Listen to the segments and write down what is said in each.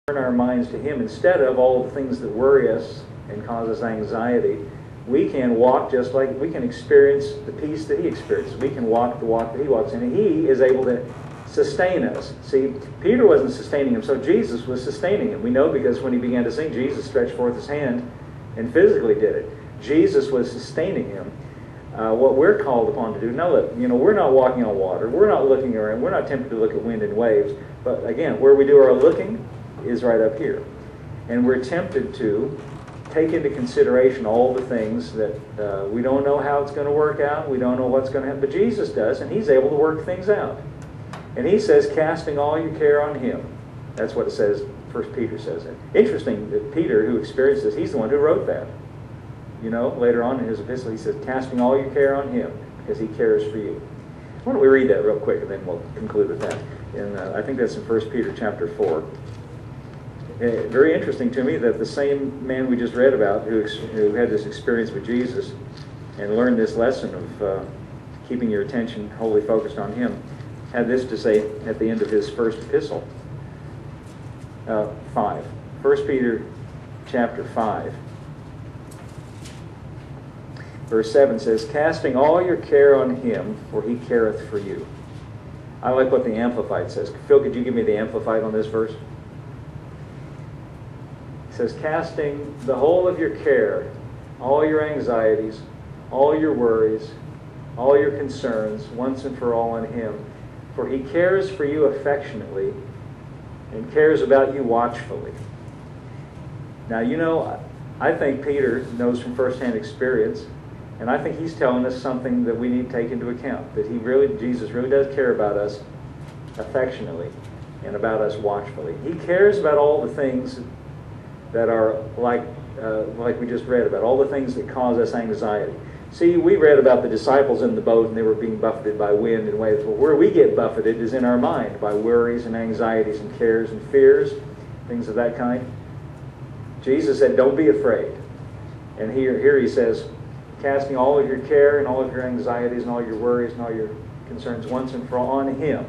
turn our minds to Him instead of all the things that worry us and cause us anxiety, we can walk just like, we can experience the peace that He experiences. We can walk the walk that He walks in. And He is able to sustain us. See, Peter wasn't sustaining himself. Jesus was sustaining him. We know because when he began to sing, Jesus stretched forth His hand and physically did it. Jesus was sustaining him. What we're called upon to do, now look, we're not walking on water. We're not looking around. We're not tempted to look at wind and waves. But again, where we do our looking is right up here. And we're tempted to take into consideration all the things that we don't know how it's going to work out. We don't know what's going to happen. But Jesus does, and He's able to work things out. And He says, casting all your care on Him. That's what it says, 1 Peter says it. Interesting that Peter, who experienced this, he's the one who wrote that. Later on in his epistle, he says, casting all your care on Him, because He cares for you. Why don't we read that real quick, and then we'll conclude with that. And I think that's in 1 Peter chapter 4. Very interesting to me that the same man we just read about, who had this experience with Jesus and learned this lesson of keeping your attention wholly focused on Him, had this to say at the end of his first epistle. 5. 1 Peter chapter 5. Verse 7 says, casting all your care on Him, for He careth for you. I like what the Amplified says. Phil, could you give me the Amplified on this verse? It says, casting the whole of your care, all your anxieties, all your worries, all your concerns, once and for all on Him, for He cares for you affectionately and cares about you watchfully. Now, I think Peter knows from firsthand experience, and I think he's telling us something that we need to take into account, that Jesus really does care about us affectionately and about us watchfully. He cares about all the things that are like we just read about, all the things that cause us anxiety. See, we read about the disciples in the boat and they were being buffeted by wind and waves. Well, where we get buffeted is in our mind by worries and anxieties and cares and fears, things of that kind. Jesus said, don't be afraid. And here He says, casting all of your care and all of your anxieties and all your worries and all your concerns once and for all on Him.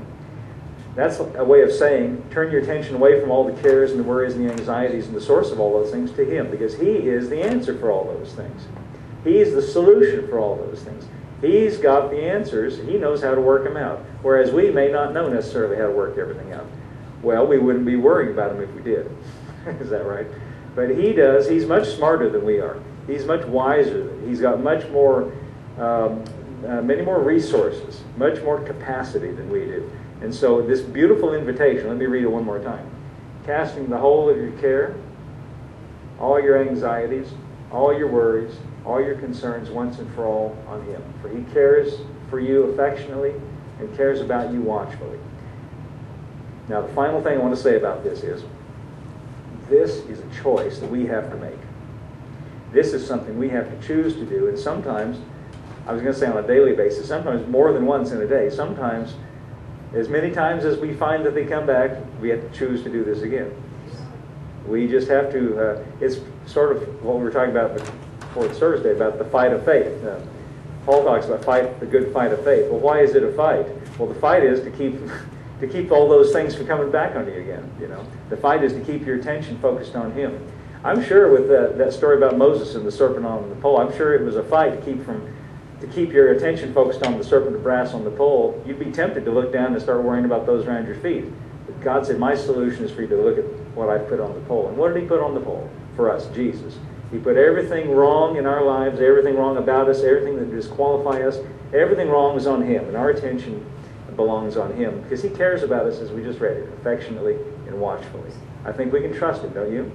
That's a way of saying, turn your attention away from all the cares and the worries and the anxieties and the source of all those things to Him, because He is the answer for all those things. He's the solution for all those things. He's got the answers. He knows how to work them out, whereas we may not know necessarily how to work everything out. Well, we wouldn't be worrying about Him if we did. Is that right? But He does. He's much smarter than we are. He's much wiser. He's got much more, many more resources, much more capacity than we do. And so this beautiful invitation, let me read it one more time. Casting the whole of your care, all your anxieties, all your worries, all your concerns once and for all on Him. For He cares for you affectionately and cares about you watchfully. Now the final thing I want to say about this is a choice that we have to make. This is something we have to choose to do, and sometimes, I was going to say on a daily basis, sometimes more than once in a day, sometimes as many times as we find that they come back, we have to choose to do this again. We just have to, it's sort of what we were talking about before Thursday, about the fight of faith. Paul talks about the good fight of faith. Well, why is it a fight? Well, the fight is to keep all those things from coming back on you again. The fight is to keep your attention focused on Him. I'm sure with that story about Moses and the serpent on the pole, I'm sure it was a fight to keep your attention focused on the serpent of brass on the pole. You'd be tempted to look down and start worrying about those around your feet. But God said, my solution is for you to look at what I put on the pole. And what did He put on the pole? For us, Jesus. He put everything wrong in our lives, everything wrong about us, everything that disqualify us, everything wrong is on Him. And our attention belongs on Him, because He cares about us, as we just read it, affectionately and watchfully. I think we can trust Him, don't you?